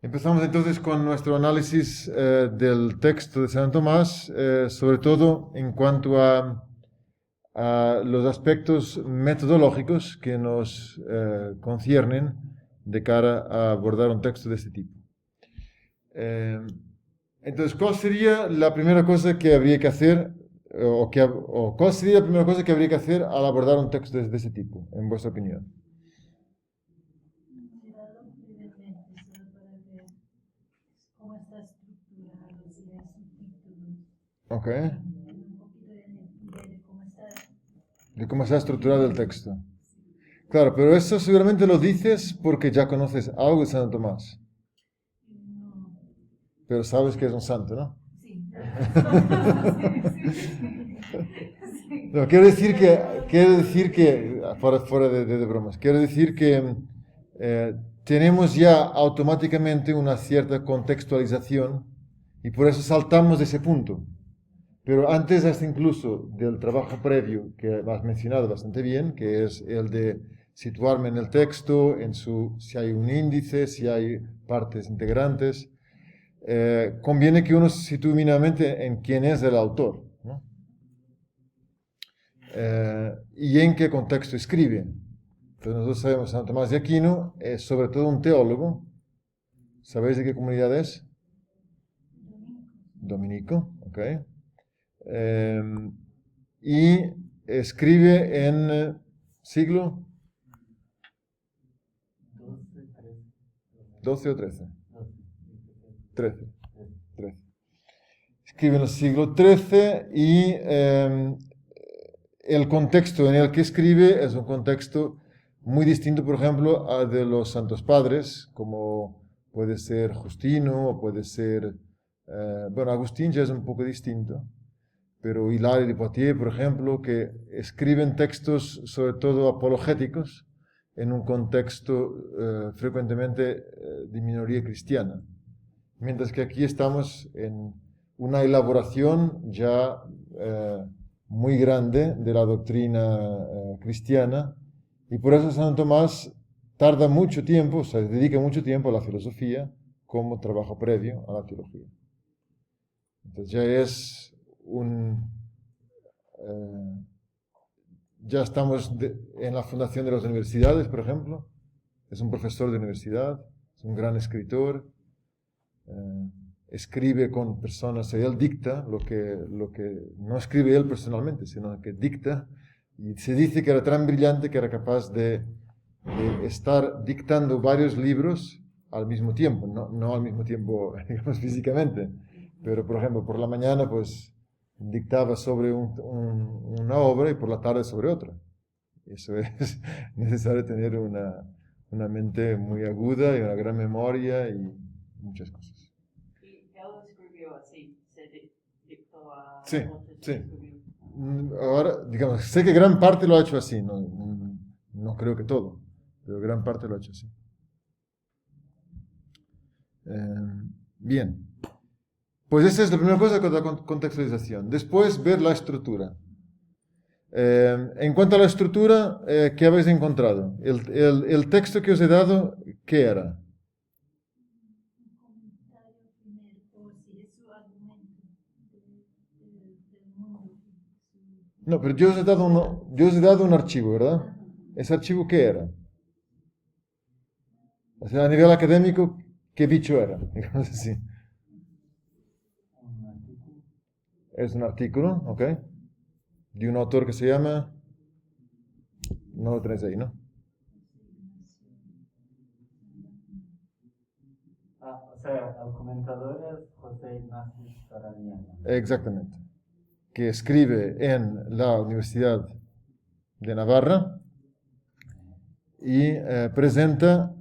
Empezamos entonces con nuestro análisis del texto de San Tomás, sobre todo en cuanto a los aspectos metodológicos que nos conciernen de cara a abordar un texto de este tipo. Entonces, ¿cuál sería la primera cosa que habría que hacer, o cuál sería la primera cosa que habría que hacer al abordar un texto de este tipo, en vuestra opinión? Cómo está estructurado, si hay subtítulos, Ok. un poquito de cómo está. De cómo está estructurado el texto. Claro, pero eso seguramente lo dices porque ya conoces algo de Santo Tomás. No, Pero sabes que es un santo, ¿no? sí. No, quiero decir que fuera de bromas, quiero decir que tenemos ya automáticamente una cierta contextualización y por eso saltamos de ese punto. Pero antes hasta incluso del trabajo previo que has mencionado bastante bien, que es el de situarme en el texto, si hay un índice, si hay partes integrantes, conviene que uno se sitúe mínimamente en quién es el autor, ¿no? Y en qué contexto escribe. Entonces nosotros sabemos que Santo Tomás de Aquino es sobre todo un teólogo. ¿Sabéis de qué comunidad es? Dominico, ok. Y escribe en siglo 12 o 13. 13. 13. Escribe en el siglo XIII y el contexto en el que escribe es un contexto muy distinto, por ejemplo, al de los santos padres, como puede ser Justino o puede ser, bueno, Agustín ya es un poco distinto, pero Hilario de Poitiers, por ejemplo, que escriben textos sobre todo apologéticos en un contexto frecuentemente de minoría cristiana. Mientras que aquí estamos en una elaboración ya muy grande de la doctrina cristiana y por eso Santo Tomás tarda mucho tiempo, o sea, dedica mucho tiempo a la filosofía como trabajo previo a la teología. Entonces ya es ya estamos en la fundación de las universidades, por ejemplo. Es un profesor de universidad, es un gran escritor, escribe con personas, él dicta lo que no escribe él personalmente, sino que dicta, y se dice que era tan brillante que era capaz de estar dictando varios libros al mismo tiempo, no al mismo tiempo, digamos, físicamente, pero por ejemplo, por la mañana pues dictaba sobre una obra y por la tarde sobre otra. Eso es necesario tener una mente muy aguda y una gran memoria y muchas cosas. Y él escribió así, se dictó a Sí, otros sí. escribió. Ahora, digamos, sé que gran parte lo ha hecho así, no creo que todo, pero gran parte lo ha hecho así. Bien, pues esa es la primera cosa con la contextualización. Después, ver la estructura. En cuanto a la estructura, ¿qué habéis encontrado? El texto que os he dado, ¿qué era? Un comentario primero, o si es su argumento del mundo. No, pero yo os he dado un archivo, ¿verdad? ¿Ese archivo qué era? O sea, a nivel académico, ¿qué bicho era? Digamos así. Es un artículo, ¿ok? De un autor que se llama... No lo tenéis ahí, ¿no? O sea, el comentador es José Ignacio Saraniana. Exactamente. Que escribe en la Universidad de Navarra y presenta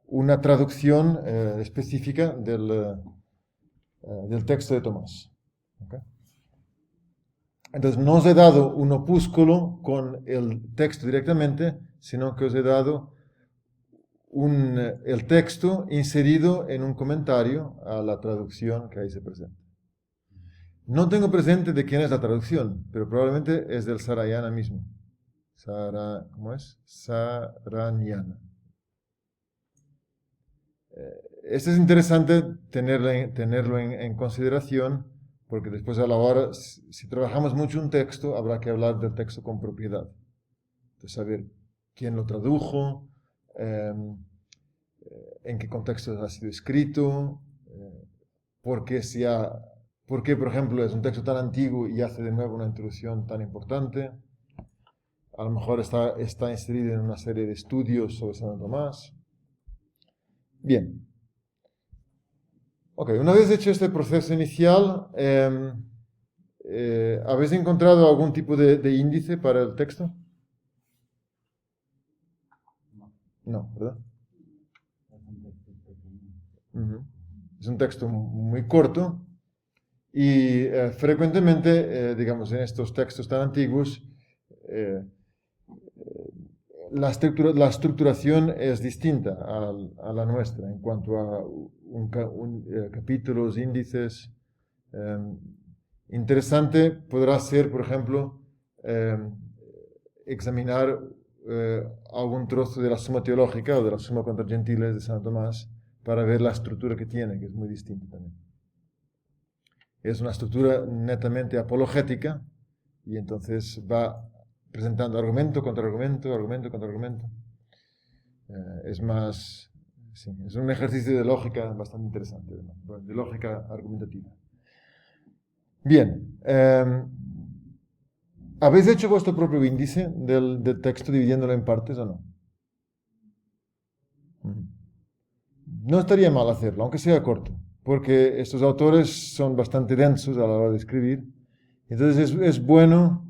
una traducción específica del texto de Tomás. ¿Okay? Entonces, no os he dado un opúsculo con el texto directamente, sino que os he dado el texto inserido en un comentario a la traducción que ahí se presenta. No tengo presente de quién es la traducción, pero probablemente es del Sarayana mismo. ¿Cómo es? Saraniana. esto es interesante tenerlo en consideración, porque después a la hora, si trabajamos mucho un texto, habrá que hablar del texto con propiedad. De saber quién lo tradujo, en qué contexto ha sido escrito, por qué, por qué, por ejemplo, es un texto tan antiguo y hace de nuevo una introducción tan importante. A lo mejor está inserido en una serie de estudios sobre Santo Tomás. Bien. Ok, una vez hecho este proceso inicial, ¿habéis encontrado algún tipo de índice para el texto? No, ¿verdad? Es un texto pequeño. Ujú. Es un texto muy corto y frecuentemente, digamos, en estos textos tan antiguos, eh, la estructuración es distinta a la nuestra en cuanto a capítulos, índices. Eh, Interesante podrá ser, por ejemplo, eh, examinar algún trozo de la Suma Teológica o de la Suma contra Gentiles de Santo Tomás para ver la estructura que tiene, que es muy distinta también. Es una estructura netamente apologética y entonces va presentando argumento contra argumento, argumento contra argumento. Es más, sí, es un ejercicio de lógica bastante interesante, de lógica argumentativa. Bien, ¿habéis hecho vuestro propio índice del texto dividiéndolo en partes o no? No estaría mal hacerlo, aunque sea corto, porque estos autores son bastante densos a la hora de escribir. Entonces es bueno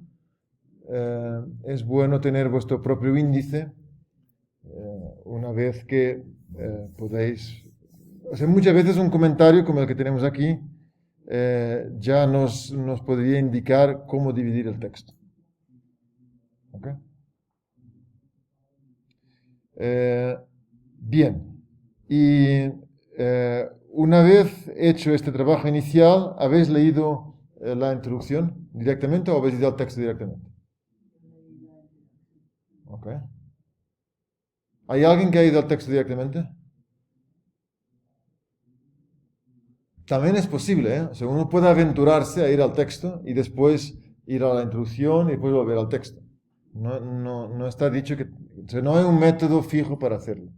tener vuestro propio índice una vez que podéis... O sea, muchas veces un comentario como el que tenemos aquí ya nos podría indicar cómo dividir el texto. ¿Ok? Bien. Y una vez hecho este trabajo inicial, ¿habéis leído la introducción directamente o habéis ido al texto directamente? ¿Ok? ¿Hay alguien que ha ido al texto directamente? También es posible, ¿eh? O sea, uno puede aventurarse a ir al texto y después ir a la introducción y después volver al texto. No está dicho que... O sea, no hay un método fijo para hacerlo.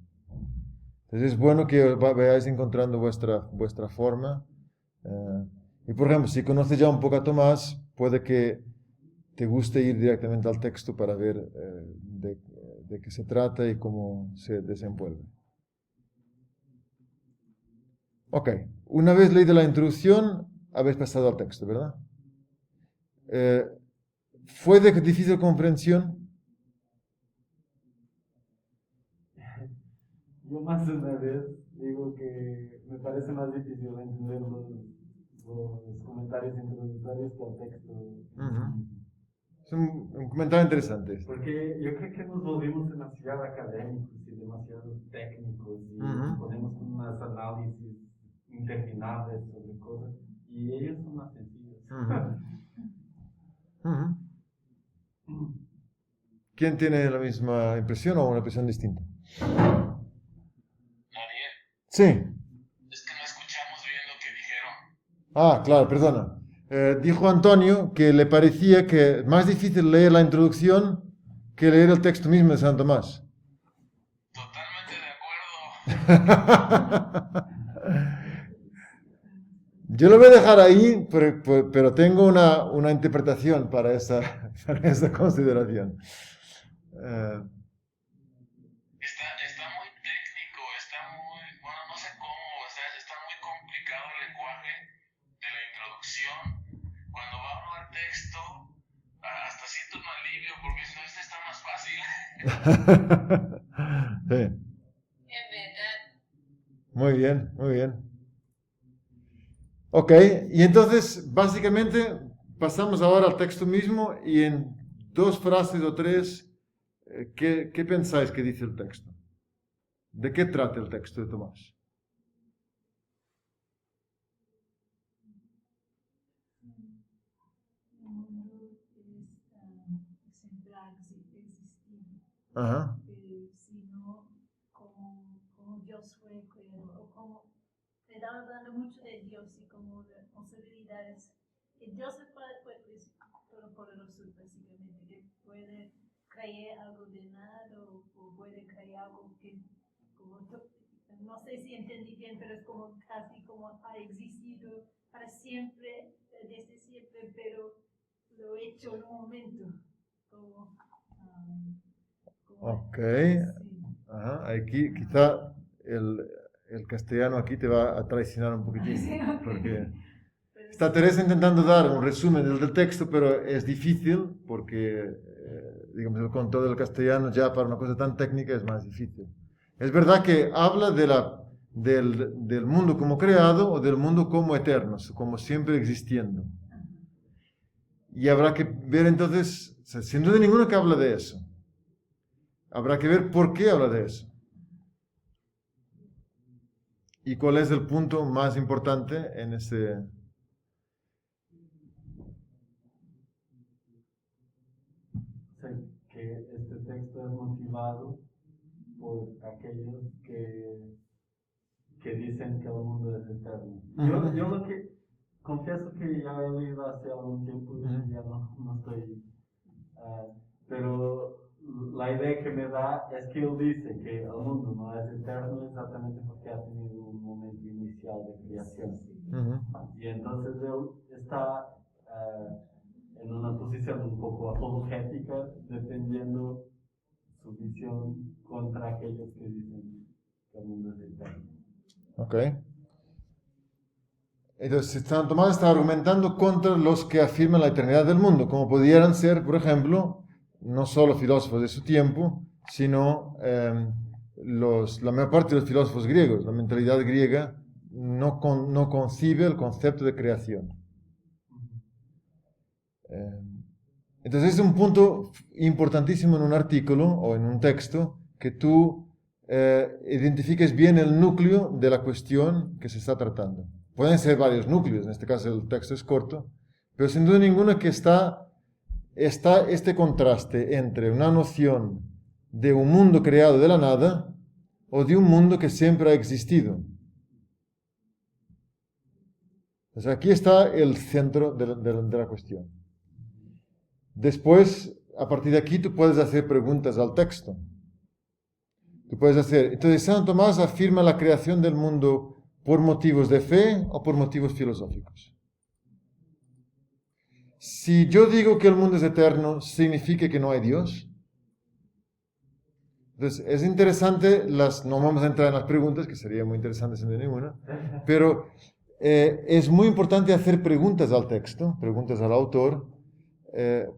Entonces es bueno que vayáis encontrando vuestra forma. Y por ejemplo, si conoces ya un poco a Tomás, puede que te guste ir directamente al texto para ver de qué se trata y cómo se desenvuelve. Ok, una vez leído la introducción, habéis pasado al texto, ¿verdad? ¿Fue de difícil comprensión? Yo más de una vez digo que me parece más difícil entender los comentarios introductorios que el texto. Ujú. Es un comentario interesante. Porque yo creo que nos volvimos demasiado académicos y demasiado técnicos y Ujú. ponemos unos análisis interminables sobre cosas y ellos son más sencillos. Ujú. ¿Quién tiene la misma impresión o una impresión distinta? Nadie. Sí. Es que no escuchamos bien lo que dijeron. Ah, claro, perdona. Dijo Antonio que le parecía que es más difícil leer la introducción que leer el texto mismo de San Tomás. Totalmente de acuerdo. Yo lo voy a dejar ahí, pero tengo una interpretación para para esa consideración. Eh, Está muy técnico, está muy, bueno, no sé cómo, está muy complicado el lenguaje de la introducción. Cuando va uno al texto, hasta siento un alivio porque si no, este está más fácil. sí, Es verdad. muy bien, muy bien. Ok, y entonces básicamente pasamos ahora al texto mismo y en dos frases o tres, ¿qué pensáis que dice el texto? ¿De qué trata el texto de Tomás? El mundo es ejemplar, existir. Ajá. Si no, como Josué, o como estaba hablando mucho de Dios y como de posibilidades. Que Dios es todopoderoso, básicamente, que puede crear algo de nada o puede crear algo que, no sé si entendí bien, pero es como casi como ha existido para siempre, desde siempre, pero lo he hecho en un momento. Ok. Sí. Ajá. Aquí quizá el castellano aquí te va a traicionar un poquitín, Sí, ok. porque Pero está Teresa intentando dar un resumen del texto, pero es difícil porque, digamos, el control del castellano ya para una cosa tan técnica es más difícil. Es verdad que habla del mundo como creado o del mundo como eterno, como siempre existiendo. Y habrá que ver entonces, o sea, sin duda ninguna que habla de eso. Habrá que ver por qué habla de eso. Y cuál es el punto más importante en ese... Sé que este texto es motivado por aquellos que dicen que el mundo es eterno. Yo lo que confieso que ya he leído hace algún tiempo y ya no estoy... pero la idea que me da es que él dice que el mundo no es eterno exactamente porque ha tenido un momento inicial de creación. Y entonces él está en una posición un poco apologética, defendiendo su visión contra aquellos que dicen que el mundo es eterno. Ok. Entonces, Santo Tomás está argumentando contra los que afirman la eternidad del mundo, como pudieran ser, por ejemplo, no solo filósofos de su tiempo, sino la mayor parte de los filósofos griegos. La mentalidad griega no concibe el concepto de creación. Entonces, es un punto importantísimo en un artículo o en un texto que tú identifiques bien el núcleo de la cuestión que se está tratando. Pueden ser varios núcleos, en este caso el texto es corto, pero sin duda ninguna que está este contraste entre una noción de un mundo creado de la nada o de un mundo que siempre ha existido. Entonces aquí está el centro de la cuestión. Después, a partir de aquí, tú puedes hacer preguntas al texto. Tú puedes hacer... Entonces, Santo Tomás afirma la creación del mundo por motivos de fe o por motivos filosóficos. Si yo digo que el mundo es eterno, ¿significa que no hay Dios? Entonces, es interesante, no vamos a entrar en las preguntas, que sería muy interesante sin duda ninguna, pero es muy importante hacer preguntas al texto, preguntas al autor,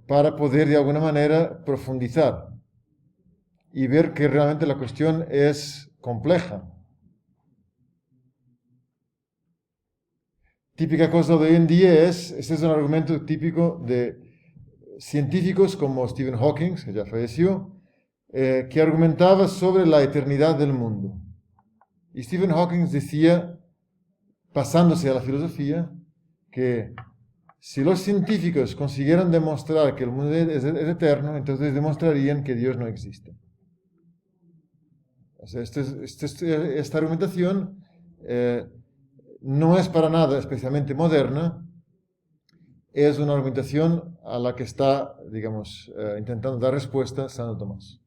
para poder de alguna manera profundizar y ver que realmente la cuestión es compleja. Típica cosa de hoy en día este es un argumento típico de científicos como Stephen Hawking, que ya falleció, que argumentaba sobre la eternidad del mundo. Y Stephen Hawking decía, pasándose a la filosofía, que si los científicos consiguieran demostrar que el mundo es eterno, entonces demostrarían que Dios no existe. O sea, esta argumentación no es para nada especialmente moderna, es una argumentación a la que está, digamos, intentando dar respuesta Santo Tomás.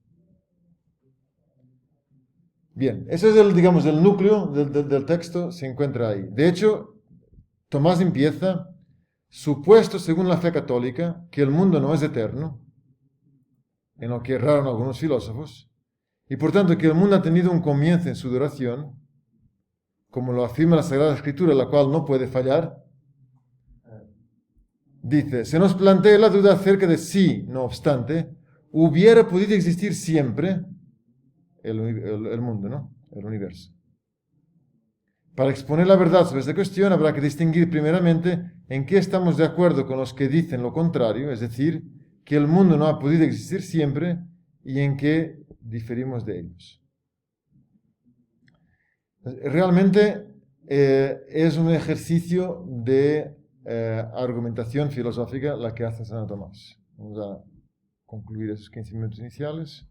Bien, ese es el núcleo del texto, se encuentra ahí. De hecho, Tomás empieza, supuesto según la fe católica que el mundo no es eterno, en lo que erraron algunos filósofos, y por tanto que el mundo ha tenido un comienzo en su duración, como lo afirma la Sagrada Escritura, la cual no puede fallar, dice, se nos plantea la duda acerca de si, no obstante, hubiera podido existir siempre el mundo, ¿no? El universo. Para exponer la verdad sobre esta cuestión habrá que distinguir primeramente en qué estamos de acuerdo con los que dicen lo contrario, es decir, que el mundo no ha podido existir siempre, y en qué diferimos de ellos. Realmente es un ejercicio de argumentación filosófica la que hace Santo Tomás. Vamos a concluir esos 15 minutos iniciales.